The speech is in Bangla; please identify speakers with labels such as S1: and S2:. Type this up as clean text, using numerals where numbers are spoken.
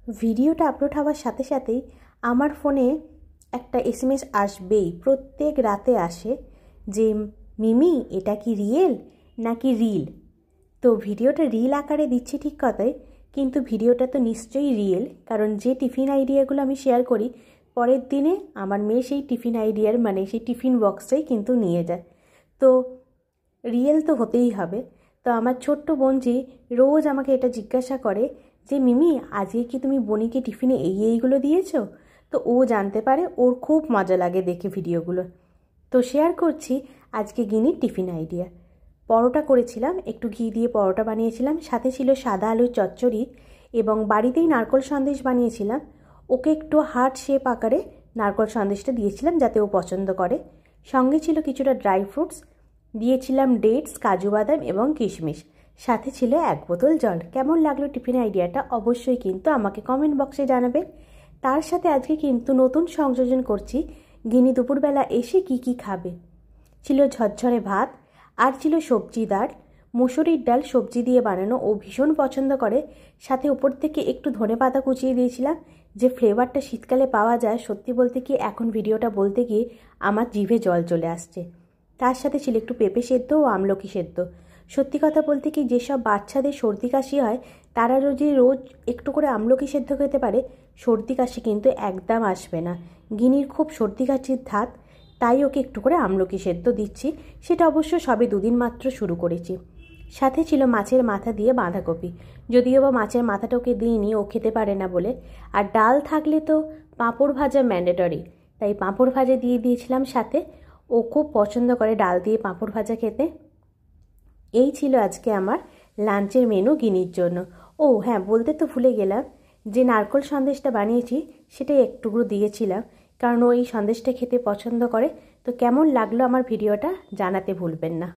S1: ভিডিওটা আপলোড হওয়ার সাথে সাথেই আমার ফোনে একটা এসএমএস আসবেই, প্রত্যেক রাতে আসে যে মিমি এটা কি রিয়েল নাকি রিল। তো ভিডিওটা রিল আকারে দিচ্ছি ঠিক কথাই, কিন্তু ভিডিওটা তো নিশ্চয়ই রিয়েল, কারণ যে টিফিন আইডিয়াগুলো আমি শেয়ার করি পরের দিনে আমার মেয়ে সেই টিফিন আইডিয়ার মানে সেই টিফিন বক্সটাই কিন্তু নিয়ে যায়। তো রিয়েল তো হতেই হবে। তো আমার ছোট্ট বোনজি রোজ আমাকে এটা জিজ্ঞাসা করে যে মিমি আজকে কি তুমি বনিকে টিফিনে এইগুলো দিয়েছো? তো ও জানতে পারে, ওর খুব মজা লাগে দেখে ভিডিওগুলো। তো শেয়ার করছি আজকে গিনির টিফিন আইডিয়া। পরোটা করেছিলাম, একটু ঘি দিয়ে পরোটা বানিয়েছিলাম, সাথে ছিল সাদা আলুর চচ্চড়ি এবং বাড়িতেই নারকোল সন্দেশ বানিয়েছিলাম। ওকে একটু হার্ট শেপ আকারে নারকোল সন্দেশটা দিয়েছিলাম যাতে ও পছন্দ করে। সঙ্গে ছিল কিছুটা ড্রাই ফ্রুটস, দিয়েছিলাম ডেটস, কাজু বাদাম এবং কিশমিশ, সাথে ছিল 1 বোতল জল। কেমন লাগলো টিফিন আইডিয়াটা অবশ্যই কিন্তু আমাকে কমেন্ট বক্সে জানাবেন। তার সাথে আজকে কিন্তু নতুন সংযোজন করছি, গিনি দুপুরবেলা এসে কি খাবে। ছিল ঝরঝরে ভাত, আর ছিল সবজিদার মুসুরির ডাল, সবজি দিয়ে বানানো, ও ভীষণ পছন্দ করে। সাথে উপর থেকে একটু ধনেপাতা কুচিয়ে দিয়েছিলাম, যে ফ্লেভারটা শীতকালে পাওয়া যায়, সত্যি বলতে কি এখন ভিডিওটা বলতে গিয়ে আমার জিভে জল চলে আসছে। তার সাথে ছিল একটু পেঁপে সেদ্ধ ও আমলকি সেদ্ধ। সত্যি কথা বলতে কি যেসব বাচ্চাদের সর্দি কাশি হয় তারা যদি রোজ একটু করে আমলকি সেদ্ধ খেতে পারে, সর্দি কাশি কিন্তু একদম আসবে না। গিনির খুব সর্দি কাশির ধাত, তাই ওকে একটু করে আমলকি সেদ্ধ দিচ্ছি। সেটা অবশ্য সবে 2 দিন মাত্র শুরু করেছি। সাথে ছিল মাছের মাথা দিয়ে বাঁধাকপি, যদিও বা মাছের মাথাটা ওকে দিইনি, ও খেতে পারে না বলে। আর ডাল থাকলে তো পাঁপড় ভাজা ম্যান্ডেটরি, তাই পাঁপড় ভাজা দিয়ে দিয়েছিলাম সাথে। ও খুব পছন্দ করে ডাল দিয়ে পাঁপড় ভাজা খেতে। এই ছিল আজকে আমার লাঞ্চের মেনু গিনির জন্য। ও হ্যাঁ, বলতে তো ভুলে গেলাম, যে নারকোল সন্দেশটা বানিয়েছি সেটাই একটুকরো দিয়েছিলাম, কারণ ও এই সন্দেশটা খেতে পছন্দ করে। তো কেমন লাগলো আমার ভিডিওটা জানাতে ভুলবেন না।